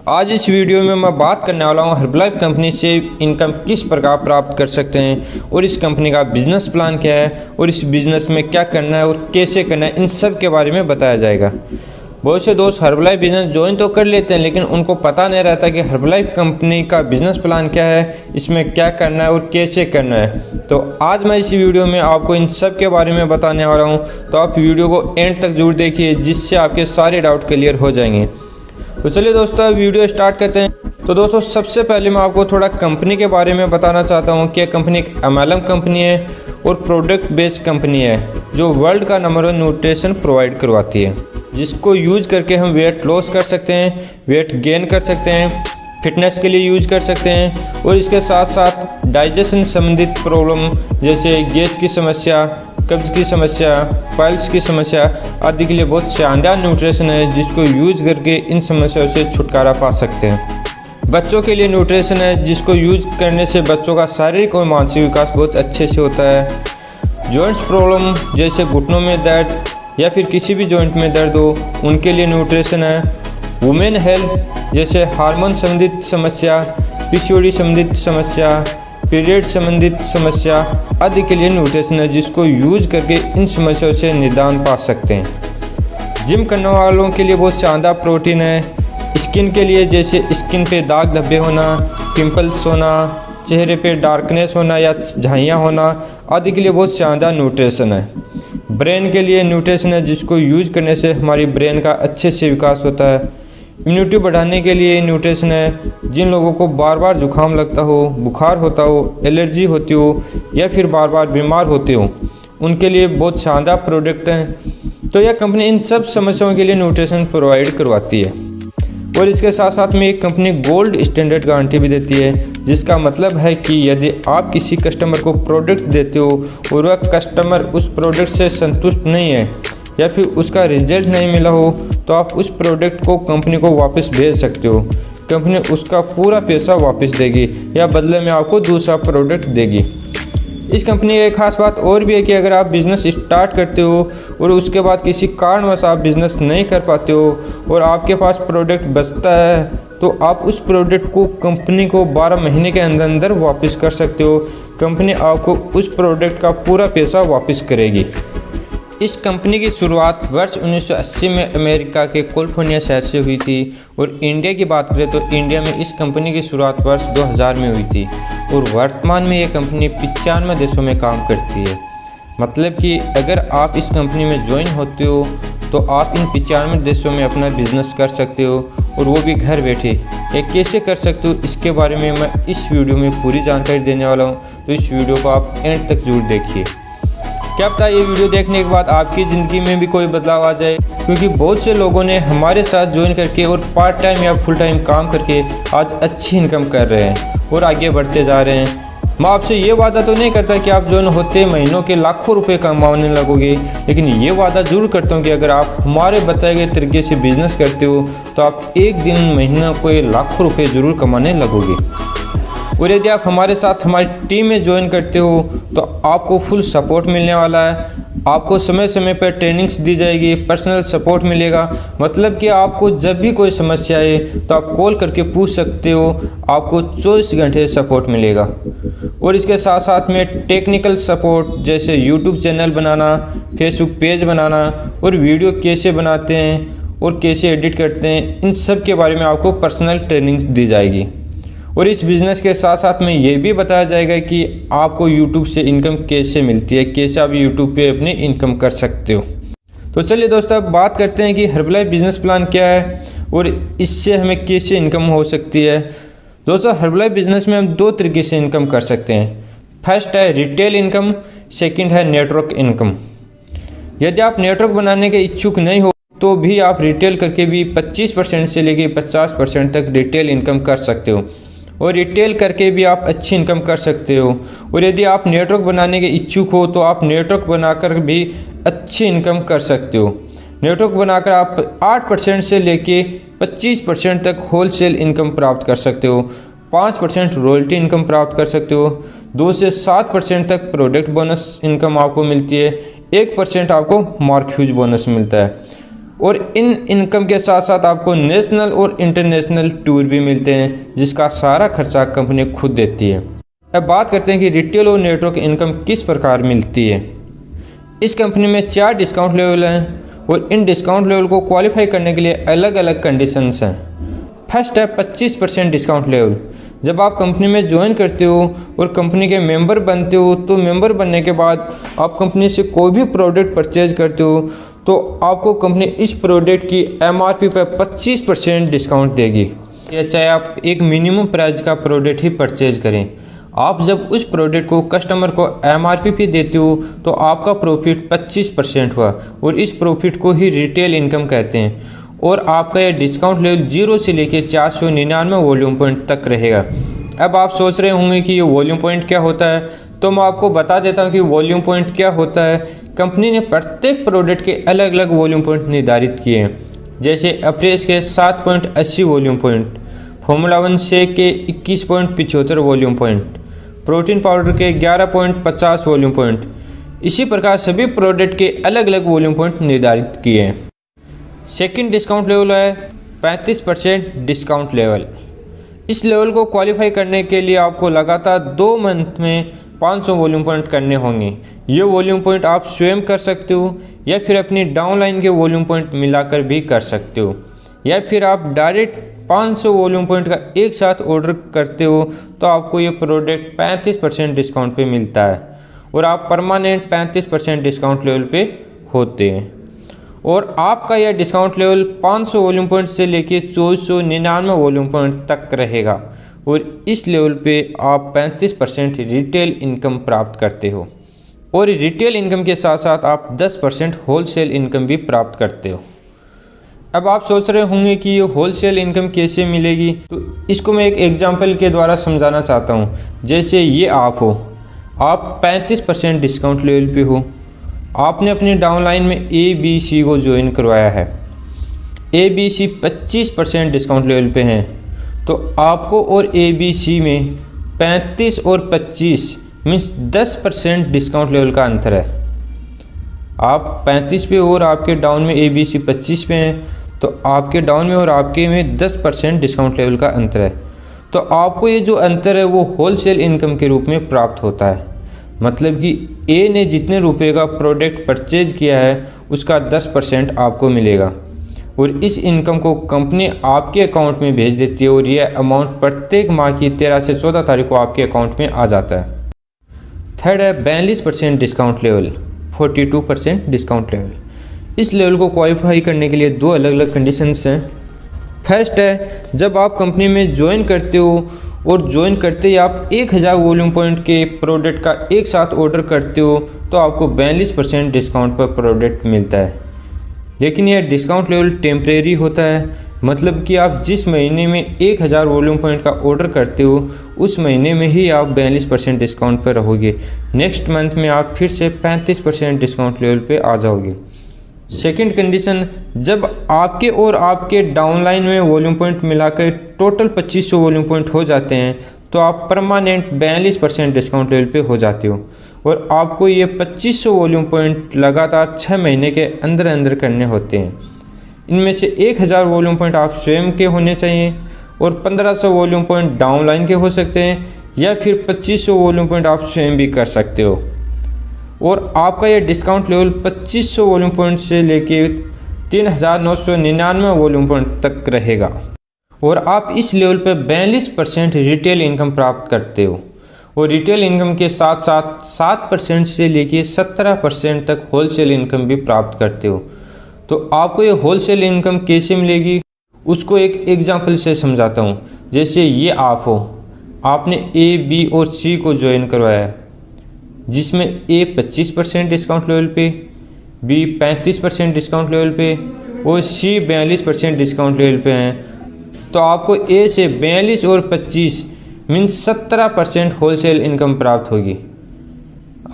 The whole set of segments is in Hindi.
आज इस वीडियो में मैं बात करने वाला हूँ हर्बलाइफ कंपनी से इनकम किस प्रकार प्राप्त कर सकते हैं और इस कंपनी का बिजनेस प्लान क्या है और इस बिज़नेस में क्या करना है और कैसे करना है, इन सब के बारे में बताया जाएगा। बहुत से दोस्त हर्बलाइफ बिजनेस ज्वाइन तो कर लेते हैं लेकिन उनको पता नहीं रहता कि हर्बलाइफ कंपनी का बिजनेस प्लान क्या है, इसमें क्या करना है और कैसे करना है। तो आज मैं इस वीडियो में आपको इन सब के बारे में बताने वाला हूँ, तो आप वीडियो को एंड तक जरूर देखिए जिससे आपके सारे डाउट क्लियर हो जाएंगे। तो चलिए दोस्तों वीडियो स्टार्ट करते हैं। तो दोस्तों सबसे पहले मैं आपको थोड़ा कंपनी के बारे में बताना चाहता हूँ कि कंपनी एक MLM कंपनी है और प्रोडक्ट बेस्ड कंपनी है जो वर्ल्ड का नंबर 1 न्यूट्रिशन प्रोवाइड करवाती है, जिसको यूज करके हम वेट लॉस कर सकते हैं, वेट गेन कर सकते हैं, फिटनेस के लिए यूज कर सकते हैं और इसके साथ साथ डाइजेशन संबंधित प्रॉब्लम जैसे गैस की समस्या, कब्ज की समस्या, पाइल्स की समस्या आदि के लिए बहुत शानदार न्यूट्रिशन है जिसको यूज करके इन समस्याओं से छुटकारा पा सकते हैं। बच्चों के लिए न्यूट्रिशन है जिसको यूज करने से बच्चों का शारीरिक और मानसिक विकास बहुत अच्छे से होता है। जॉइंट्स प्रॉब्लम जैसे घुटनों में दर्द या फिर किसी भी जॉइंट में दर्द हो उनके लिए न्यूट्रिशन है। वुमेन हेल्थ जैसे हार्मोन संबंधित समस्या, PCOD संबंधित समस्या, पीरियड संबंधित समस्या आदि के लिए न्यूट्रिशन है जिसको यूज करके इन समस्याओं से निदान पा सकते हैं। जिम करने वालों के लिए बहुत शानदार प्रोटीन है। स्किन के लिए जैसे स्किन पे दाग धब्बे होना, पिंपल्स होना, चेहरे पे डार्कनेस होना या झाइयाँ होना आदि के लिए बहुत शानदार न्यूट्रिशन है। ब्रेन के लिए न्यूट्रिशन है जिसको यूज करने से हमारी ब्रेन का अच्छे से विकास होता है। इम्यूनिटी बढ़ाने के लिए न्यूट्रिशन है। जिन लोगों को बार बार जुकाम लगता हो, बुखार होता हो, एलर्जी होती हो या फिर बार बार बीमार होते हो उनके लिए बहुत शानदार प्रोडक्ट हैं। तो यह कंपनी इन सब समस्याओं के लिए न्यूट्रिशन प्रोवाइड करवाती है और इसके साथ साथ में एक कंपनी गोल्ड स्टैंडर्ड गारंटी भी देती है, जिसका मतलब है कि यदि आप किसी कस्टमर को प्रोडक्ट देते हो और वह कस्टमर उस प्रोडक्ट से संतुष्ट नहीं है या फिर उसका रिजल्ट नहीं मिला हो तो आप उस प्रोडक्ट को कंपनी को वापस भेज सकते हो। कंपनी उसका पूरा पैसा वापस देगी या बदले में आपको दूसरा प्रोडक्ट देगी। इस कंपनी की एक खास बात और भी है कि अगर आप बिज़नेस स्टार्ट करते हो और उसके बाद किसी कारणवश आप बिज़नेस नहीं कर पाते हो और आपके पास प्रोडक्ट बचता है तो आप उस प्रोडक्ट को कंपनी को 12 महीने के अंदर अंदर वापस कर सकते हो। कंपनी आपको उस प्रोडक्ट का पूरा पैसा वापस करेगी। इस कंपनी की शुरुआत वर्ष 1980 में अमेरिका के कैलिफोर्निया शहर से हुई थी और इंडिया की बात करें तो इंडिया में इस कंपनी की शुरुआत वर्ष 2000 में हुई थी और वर्तमान में ये कंपनी 95 देशों में काम करती है। मतलब कि अगर आप इस कंपनी में ज्वाइन होते हो तो आप इन 95 देशों में अपना बिजनेस कर सकते हो और वो भी घर बैठे। ये कैसे कर सकते हो इसके बारे में मैं इस वीडियो में पूरी जानकारी देने वाला हूँ, तो इस वीडियो को आप एंड तक जरूर देखिए। क्या पता ये वीडियो देखने के बाद आपकी ज़िंदगी में भी कोई बदलाव आ जाए, क्योंकि बहुत से लोगों ने हमारे साथ ज्वाइन करके और पार्ट टाइम या फुल टाइम काम करके आज अच्छी इनकम कर रहे हैं और आगे बढ़ते जा रहे हैं। मैं आपसे ये वादा तो नहीं करता कि आप ज्वाइन होते महीनों के लाखों रुपए कमाने लगोगे, लेकिन ये वादा जरूर करता हूँ कि अगर आप हमारे बताए गए तरीके से बिजनेस करते हो तो आप एक दिन महीना कोई लाखों रुपये ज़रूर कमाने लगोगे। और यदि आप हमारे साथ हमारी टीम में ज्वाइन करते हो तो आपको फुल सपोर्ट मिलने वाला है। आपको समय समय पर ट्रेनिंग्स दी जाएगी, पर्सनल सपोर्ट मिलेगा। मतलब कि आपको जब भी कोई समस्या आए तो आप कॉल करके पूछ सकते हो, आपको 24 घंटे सपोर्ट मिलेगा। और इसके साथ साथ में टेक्निकल सपोर्ट जैसे यूट्यूब चैनल बनाना, फेसबुक पेज बनाना और वीडियो कैसे बनाते हैं और कैसे एडिट करते हैं, इन सब के बारे में आपको पर्सनल ट्रेनिंग दी जाएगी। और इस बिज़नेस के साथ साथ में ये भी बताया जाएगा कि आपको YouTube से इनकम कैसे मिलती है, कैसे आप YouTube पे अपनी इनकम कर सकते हो। तो चलिए दोस्तों अब बात करते हैं कि हर्बलाइफ बिजनेस प्लान क्या है और इससे हमें कैसे इनकम हो सकती है। दोस्तों हर्बलाइफ बिजनेस में हम 2 तरीके से इनकम कर सकते हैं। फर्स्ट है रिटेल इनकम, सेकेंड है नेटवर्क इनकम। यदि आप नेटवर्क बनाने के इच्छुक नहीं हो तो भी आप रिटेल करके भी 25% से लेकर 50% तक रिटेल इनकम कर सकते हो और रिटेल करके भी आप अच्छी इनकम कर सकते हो। और यदि आप नेटवर्क बनाने के इच्छुक हो तो आप नेटवर्क बनाकर भी अच्छी इनकम कर सकते हो। नेटवर्क बनाकर आप 8% से लेके 25% तक होलसेल इनकम प्राप्त कर सकते हो, 5% रॉयल्टी इनकम प्राप्त कर सकते हो, 2 से 7% तक प्रोडक्ट बोनस इनकम आपको मिलती है, 1% आपको मार्क ह्यूज बोनस मिलता है। और इन इनकम के साथ साथ आपको नेशनल और इंटरनेशनल टूर भी मिलते हैं जिसका सारा खर्चा कंपनी खुद देती है। अब बात करते हैं कि रिटेल और नेटवर्क इनकम किस प्रकार मिलती है। इस कंपनी में 4 डिस्काउंट लेवल हैं और इन डिस्काउंट लेवल को क्वालिफाई करने के लिए अलग अलग कंडीशंस हैं। फर्स्ट है 25% डिस्काउंट लेवल। जब आप कंपनी में ज्वाइन करते हो और कंपनी के मेंबर बनते हो तो मेंबर बनने के बाद आप कंपनी से कोई भी प्रोडक्ट परचेज करते हो तो आपको कंपनी इस प्रोडक्ट की MRP पर 25% डिस्काउंट देगी, या चाहे आप एक मिनिमम प्राइस का प्रोडक्ट ही परचेज करें। आप जब उस प्रोडक्ट को कस्टमर को MRP पे देते हो तो आपका प्रॉफिट 25% हुआ और इस प्रॉफिट को ही रिटेल इनकम कहते हैं। और आपका यह डिस्काउंट लेवल 0 से लेकर 499 वॉल्यूम पॉइंट तक रहेगा। अब आप सोच रहे होंगे कि ये वॉल्यूम पॉइंट क्या होता है, तो मैं आपको बता देता हूँ कि वॉल्यूम पॉइंट क्या होता है। कंपनी ने प्रत्येक प्रोडक्ट के अलग अलग वॉल्यूम पॉइंट निर्धारित किए हैं, जैसे अप्रेस के 7.80 वॉल्यूम पॉइंट, फॉर्मूला 1 शेक के 21.75 वॉल्यूम पॉइंट, प्रोटीन पाउडर के 11.50 वॉल्यूम पॉइंट। इसी प्रकार सभी प्रोडक्ट के अलग अलग वॉल्यूम पॉइंट निर्धारित किए हैं। सेकंड डिस्काउंट लेवल है 35% डिस्काउंट लेवल। इस लेवल को क्वालिफाई करने के लिए आपको लगातार 2 मंथ में 500 वॉल्यूम पॉइंट करने होंगे। ये वॉल्यूम पॉइंट आप स्वयं कर सकते हो या फिर अपनी डाउनलाइन के वॉल्यूम पॉइंट मिलाकर भी कर सकते हो, या फिर आप डायरेक्ट 500 वॉल्यूम पॉइंट का एक साथ ऑर्डर करते हो तो आपको ये प्रोडक्ट 35% डिस्काउंट पे मिलता है और आप परमानेंट 35% डिस्काउंट लेवल पे होते हैं। और आपका यह डिस्काउंट लेवल 500 वॉल्यूम पॉइंट से लेके 2499 वॉल्यूम पॉइंट तक रहेगा और इस लेवल पे आप 35% रिटेल इनकम प्राप्त करते हो और रिटेल इनकम के साथ साथ आप 10% होलसेल इनकम भी प्राप्त करते हो। अब आप सोच रहे होंगे कि ये होलसेल इनकम कैसे मिलेगी, तो इसको मैं एक एग्जांपल के द्वारा समझाना चाहता हूँ। जैसे ये आप हो, आप 35% डिस्काउंट लेवल पे हो, आपने अपनी डाउनलाइन में ABC को ज्वाइन करवाया है। ABC 25% डिस्काउंट लेवल पे हैं, तो आपको और ABC में 35 और 25 मीन्स 10% डिस्काउंट लेवल का अंतर है। आप 35 पे और आपके डाउन में ABC 25 पे हैं, तो आपके डाउन में और आपके में 10% डिस्काउंट लेवल का अंतर है। तो आपको ये जो अंतर है वो होलसेल इनकम के रूप में प्राप्त होता है। मतलब कि A ने जितने रुपए का प्रोडक्ट परचेज किया है उसका 10% आपको मिलेगा और इस इनकम को कंपनी आपके अकाउंट में भेज देती है और यह अमाउंट प्रत्येक माह की 13 से 14 तारीख को आपके अकाउंट में आ जाता है। थर्ड है 42% डिस्काउंट लेवल, 42% डिस्काउंट लेवल। इस लेवल को क्वालिफाई करने के लिए 2 अलग अलग कंडीशंस हैं। फर्स्ट है जब आप कंपनी में ज्वाइन करते हो और ज्वाइन करते ही आप 1000 वॉल्यूम पॉइंट के प्रोडक्ट का एक साथ ऑर्डर करते हो तो आपको 42% डिस्काउंट पर प्रोडक्ट मिलता है। लेकिन यह डिस्काउंट लेवल टेम्परेरी होता है, मतलब कि आप जिस महीने में 1000 वॉल्यूम पॉइंट का ऑर्डर करते हो उस महीने में ही आप 42% डिस्काउंट पर रहोगे। नेक्स्ट मंथ में आप फिर से 35% डिस्काउंट लेवल पे आ जाओगे। सेकंड कंडीशन, जब आपके और आपके डाउनलाइन में वॉल्यूम पॉइंट मिलाकर टोटल 2500 वॉल्यूम पॉइंट हो जाते हैं तो आप परमानेंट 42% डिस्काउंट लेवल पे हो जाते हो और आपको ये 2500 वॉल्यूम पॉइंट लगातार 6 महीने के अंदर अंदर करने होते हैं। इनमें से 1000 वॉल्यूम पॉइंट आप स्वयं के होने चाहिए और 1500 वॉल्यूम पॉइंट डाउनलाइन के हो सकते हैं या फिर 2500 वॉल्यूम पॉइंट आप स्वयं भी कर सकते हो। और आपका यह डिस्काउंट लेवल 2500 वॉल्यूम पॉइंट से लेके 3999 वॉल्यूम पॉइंट तक रहेगा और आप इस लेवल पर 42% रिटेल इनकम प्राप्त करते हो और रिटेल इनकम के साथ साथ 7% से लेके 17% तक होलसेल इनकम भी प्राप्त करते हो। तो आपको ये होलसेल इनकम कैसे मिलेगी उसको एक एग्जांपल से समझाता हूँ। जैसे ये आप हो, आपने A, B और C को ज्वाइन करवाया है, जिसमें A 25% डिस्काउंट लेवल पे, B 35% डिस्काउंट लेवल पे और C 42% डिस्काउंट लेवल पे हैं। तो आपको A से 42 और 25 मीन्स 17% होलसेल इनकम प्राप्त होगी।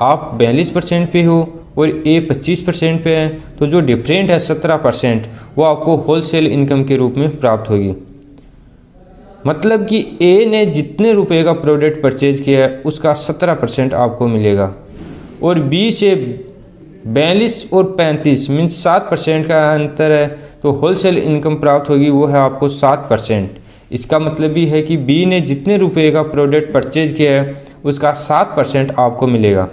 आप 42% पे हो और A 25% पे है, तो जो डिफरेंट है 17% वो आपको होलसेल इनकम के रूप में प्राप्त होगी। मतलब कि A ने जितने रुपए का प्रोडक्ट परचेज किया है उसका 17% आपको मिलेगा और B से 42 और 35 मीन्स 7% का अंतर है, तो होलसेल इनकम प्राप्त होगी वो है आपको 7%। इसका मतलब भी है कि बी ने जितने रुपए का प्रोडक्ट परचेज किया है उसका 7% आपको मिलेगा।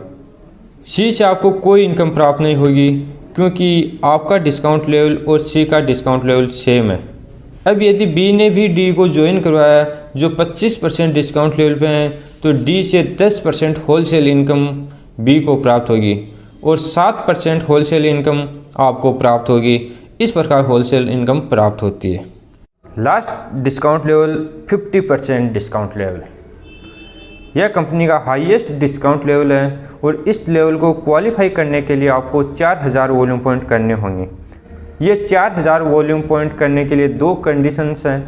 सी से आपको कोई इनकम प्राप्त नहीं होगी क्योंकि आपका डिस्काउंट लेवल और सी का डिस्काउंट लेवल सेम है। अब यदि बी ने भी डी को ज्वाइन करवाया जो 25% डिस्काउंट लेवल पे हैं, तो डी से 10% होलसेल इनकम बी को प्राप्त होगी और 7% होलसेल इनकम आपको प्राप्त होगी। इस प्रकार होलसेल इनकम प्राप्त होती है। Last discount level 50% discount level, यह कंपनी का हाईएस्ट डिस्काउंट लेवल है और इस लेवल को क्वालिफाई करने के लिए आपको 4000 वॉल्यूम पॉइंट करने होंगे। ये 4000 वॉल्यूम पॉइंट करने के लिए दो कंडीशंस हैं।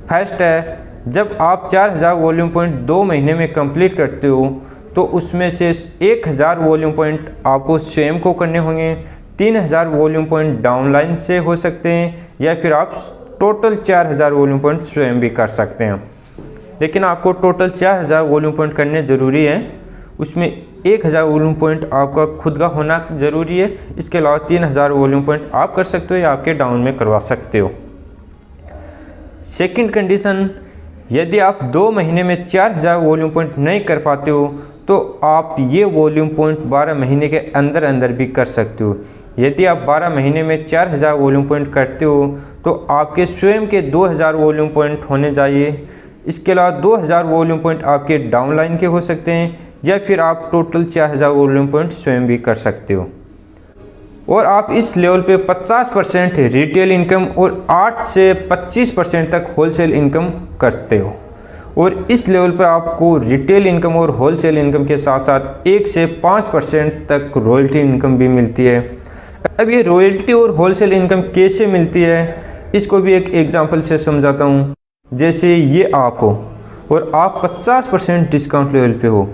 फर्स्ट है, जब आप 4000 वॉल्यूम पॉइंट 2 महीने में कंप्लीट करते हो तो उसमें से 1000 वॉल्यूम पॉइंट आपको स्वयं को करने होंगे, 3000 वॉल्यूम पॉइंट डाउनलाइन से हो सकते हैं या फिर आप टोटल 4000 वॉल्यूम पॉइंट स्वयं भी कर सकते हैं। लेकिन आपको टोटल 4000 वॉल्यूम पॉइंट करने ज़रूरी है, उसमें 1000 वॉल्यूम पॉइंट आपका खुद का होना ज़रूरी है। इसके अलावा 3000 वॉल्यूम पॉइंट आप कर सकते हो या आपके डाउन में करवा सकते हो। सेकंड कंडीशन, यदि आप 2 महीने में 4000 वॉल्यूम पॉइंट नहीं कर पाते हो तो आप ये वॉल्यूम पॉइंट 12 महीने के अंदर अंदर भी कर सकते हो। यदि आप 12 महीने में 4000 वॉल्यूम पॉइंट करते हो तो आपके स्वयं के 2000 वॉल्यूम पॉइंट होने चाहिए। इसके अलावा 2000 वॉल्यूम पॉइंट आपके डाउनलाइन के हो सकते हैं या फिर आप टोटल 4000 वॉल्यूम पॉइंट स्वयं भी कर सकते हो। और आप इस लेवल पे 50% रिटेल इनकम और 8 से 25% तक होलसेल इनकम करते हो। और इस लेवल पर आपको रिटेल इनकम और होलसेल इनकम के साथ साथ 1 से 5% तक रॉयल्टी इनकम भी मिलती है। अब ये रॉयल्टी और होलसेल इनकम कैसे मिलती है, इसको भी एक एग्जांपल से समझाता हूँ। जैसे ये आप हो और आप 50% डिस्काउंट लेवल पे हो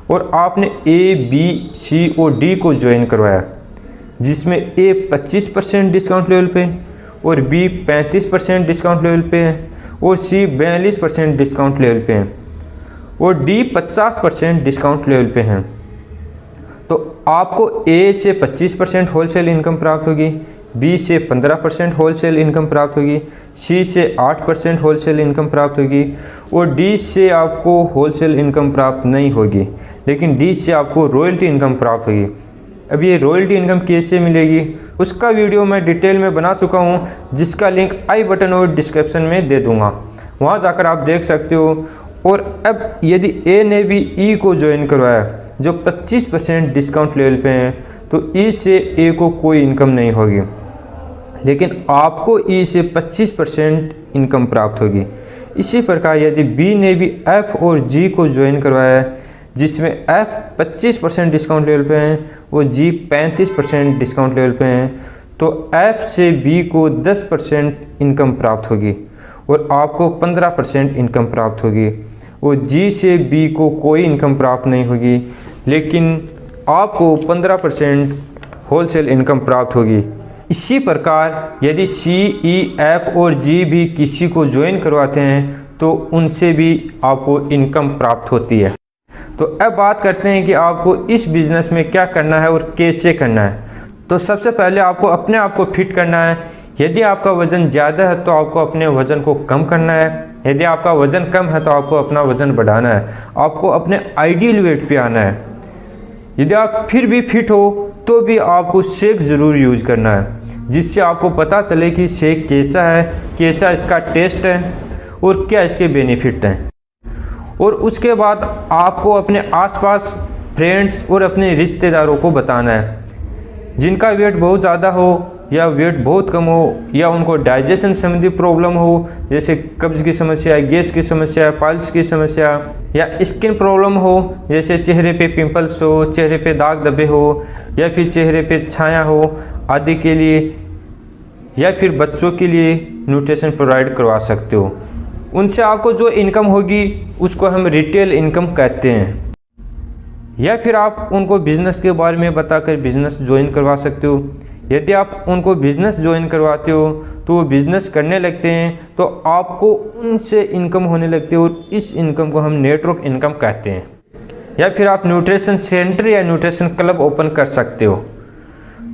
और आपने ए, बी, सी और डी को ज्वाइन करवाया, जिसमें ए 25% डिस्काउंट लेवल पे और बी 35% डिस्काउंट लेवल पे है और सी 42% डिस्काउंट लेवल पे है और डी 50% डिस्काउंट लेवल पे हैं। तो आपको ए से 25% होलसेल इनकम प्राप्त होगी, बी से 15% होलसेल इनकम प्राप्त होगी, सी से 8% होलसेल इनकम प्राप्त होगी और डी से आपको होलसेल इनकम प्राप्त नहीं होगी, लेकिन डी से आपको रॉयल्टी इनकम प्राप्त होगी। अब ये रॉयल्टी इनकम कैसे मिलेगी उसका वीडियो मैं डिटेल में बना चुका हूँ, जिसका लिंक आई बटन और डिस्क्रिप्शन में दे दूँगा, वहाँ जाकर आप देख सकते हो। और अब यदि ए ने भी ई को ज्वाइन करवाया जो 25% डिस्काउंट लेवल पे हैं, तो ई से ए को कोई इनकम नहीं होगी, लेकिन आपको ई से 25% इनकम प्राप्त होगी। इसी प्रकार यदि बी ने भी एफ और जी को ज्वाइन करवाया है, जिसमें एफ 25% डिस्काउंट लेवल पे हैं और जी 35% डिस्काउंट लेवल पे हैं, तो एफ से बी को 10% इनकम प्राप्त होगी और आपको 15% इनकम प्राप्त होगी और जी से बी को कोई इनकम प्राप्त नहीं होगी, लेकिन आपको 15% होलसेल इनकम प्राप्त होगी। इसी प्रकार यदि सी, ई, एफ और जी भी किसी को ज्वाइन करवाते हैं तो उनसे भी आपको इनकम प्राप्त होती है। तो अब बात करते हैं कि आपको इस बिज़नेस में क्या करना है और कैसे करना है। तो सबसे पहले आपको अपने आप को फिट करना है। यदि आपका वज़न ज़्यादा है तो आपको अपने वज़न को कम करना है, यदि आपका वज़न कम है तो आपको अपना वज़न बढ़ाना है, आपको अपने आइडियल वेट पे आना है। यदि आप फिर भी फिट हो तो भी आपको शेक ज़रूर यूज करना है, जिससे आपको पता चले कि शेक कैसा है, कैसा इसका टेस्ट है और क्या इसके बेनिफिट हैं। और उसके बाद आपको अपने आसपास फ्रेंड्स और अपने रिश्तेदारों को बताना है, जिनका वेट बहुत ज़्यादा हो या वेट बहुत कम हो या उनको डाइजेशन संबंधी प्रॉब्लम हो, जैसे कब्ज़ की समस्या, गैस की समस्या, पाइल्स की समस्या या स्किन प्रॉब्लम हो, जैसे चेहरे पे पिंपल्स हो, चेहरे पे दाग धब्बे हो या फिर चेहरे पे छाया हो आदि के लिए, या फिर बच्चों के लिए न्यूट्रिशन प्रोवाइड करवा सकते हो। उनसे आपको जो इनकम होगी उसको हम रिटेल इनकम कहते हैं। या फिर आप उनको बिज़नेस के बारे में बताकर बिज़नेस ज्वाइन करवा सकते हो। यदि आप उनको बिज़नेस ज्वाइन करवाते हो तो वो बिज़नेस करने लगते हैं तो आपको उनसे इनकम होने लगती है और इस इनकम को हम नेटवर्क इनकम कहते हैं। या फिर आप न्यूट्रिशन सेंटर या न्यूट्रिशन क्लब ओपन कर सकते हो।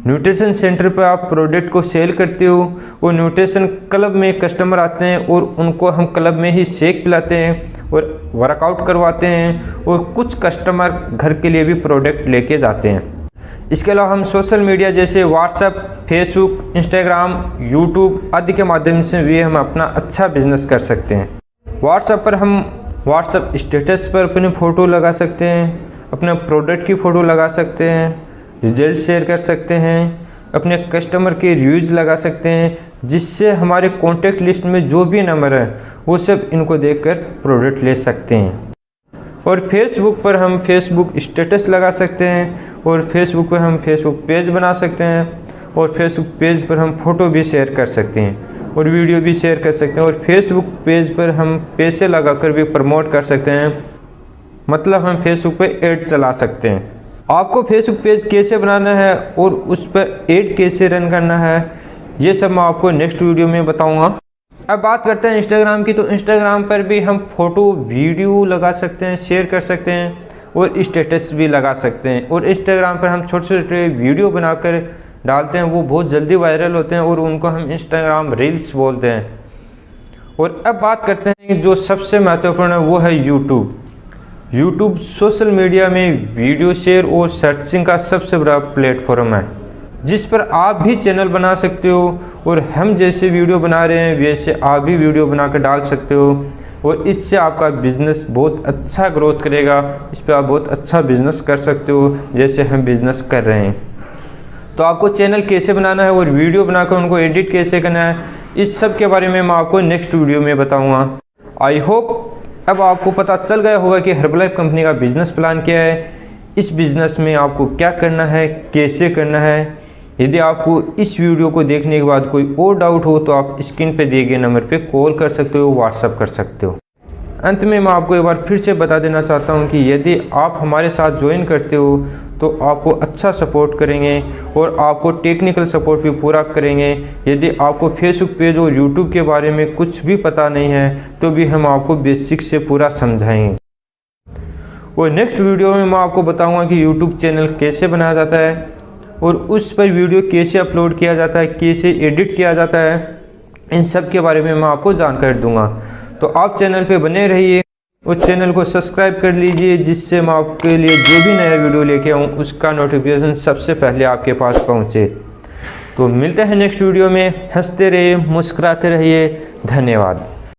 न्यूट्रिशन सेंटर पर आप प्रोडक्ट को सेल करते हो और न्यूट्रिशन क्लब में कस्टमर आते हैं और उनको हम क्लब में ही शेक पिलाते हैं और वर्कआउट करवाते हैं और कुछ कस्टमर घर के लिए भी प्रोडक्ट लेके जाते हैं। इसके अलावा हम सोशल मीडिया जैसे व्हाट्सएप, फेसबुक, इंस्टाग्राम, यूट्यूब आदि के माध्यम से भी हम अपना अच्छा बिजनेस कर सकते हैं। व्हाट्सएप पर हम व्हाट्सएप स्टेटस पर अपनी फ़ोटो लगा सकते हैं, अपने प्रोडक्ट की फ़ोटो लगा सकते हैं, रिजल्ट शेयर कर सकते हैं, अपने कस्टमर के रिव्यूज़ लगा सकते हैं, जिससे हमारे कॉन्टैक्ट लिस्ट में जो भी नंबर है वो सब इनको देखकर प्रोडक्ट ले सकते हैं। और फेसबुक पर हम फेसबुक स्टेटस लगा सकते हैं और फेसबुक पर हम फेसबुक पेज बना सकते हैं और फेसबुक पेज पर हम फ़ोटो भी शेयर कर सकते हैं और वीडियो भी शेयर कर सकते हैं और फेसबुक पेज पर हम पैसे लगाकर भी प्रमोट कर सकते हैं, मतलब हम फेसबुक पे ऐड चला सकते हैं। आपको फेसबुक पेज कैसे बनाना है और उस पर ऐड कैसे रन करना है, ये सब मैं आपको नेक्स्ट वीडियो में बताऊंगा। अब बात करते हैं इंस्टाग्राम की। तो इंस्टाग्राम पर भी हम फ़ोटो वीडियो लगा सकते हैं, शेयर कर सकते हैं और स्टेटस भी लगा सकते हैं। और इंस्टाग्राम पर हम छोटे छोटे वीडियो बनाकर डालते हैं, वो बहुत जल्दी वायरल होते हैं और उनको हम इंस्टाग्राम रील्स बोलते हैं। और अब बात करते हैं जो सबसे महत्वपूर्ण है, वो है यूट्यूब। यूट्यूब सोशल मीडिया में वीडियो शेयर और सर्चिंग का सबसे बड़ा प्लेटफॉर्म है, जिस पर आप भी चैनल बना सकते हो और हम जैसे वीडियो बना रहे हैं वैसे आप भी वीडियो बनाकर डाल सकते हो और इससे आपका बिज़नेस बहुत अच्छा ग्रोथ करेगा। इस पर आप बहुत अच्छा बिज़नेस कर सकते हो जैसे हम बिज़नेस कर रहे हैं। तो आपको चैनल कैसे बनाना है और वीडियो बनाकर उनको एडिट कैसे करना है, इस सब के बारे में मैं आपको नेक्स्ट वीडियो में बताऊँगा। आई होप अब आपको पता चल गया होगा कि हर्बलाइफ कंपनी का बिज़नेस प्लान क्या है, इस बिज़नेस में आपको क्या करना है, कैसे करना है। यदि आपको इस वीडियो को देखने के बाद कोई और डाउट हो तो आप स्क्रीन पे दिए गए नंबर पे कॉल कर सकते हो, व्हाट्सएप कर सकते हो। अंत में मैं आपको एक बार फिर से बता देना चाहता हूँ कि यदि आप हमारे साथ ज्वाइन करते हो तो आपको अच्छा सपोर्ट करेंगे और आपको टेक्निकल सपोर्ट भी पूरा करेंगे। यदि आपको फेसबुक पेज और यूट्यूब के बारे में कुछ भी पता नहीं है तो भी हम आपको बेसिक से पूरा समझाएंगे। और नेक्स्ट वीडियो में मैं आपको बताऊँगा कि यूट्यूब चैनल कैसे बनाया जाता है और उस पर वीडियो कैसे अपलोड किया जाता है, कैसे एडिट किया जाता है, इन सब के बारे में मैं आपको जानकारी दूंगा। तो आप चैनल पे बने रहिए और चैनल को सब्सक्राइब कर लीजिए, जिससे मैं आपके लिए जो भी नया वीडियो लेके आऊँ उसका नोटिफिकेशन सबसे पहले आपके पास पहुँचे। तो मिलते हैं नेक्स्ट वीडियो में। हंसते रहिए, मुस्कुराते रहिए। धन्यवाद।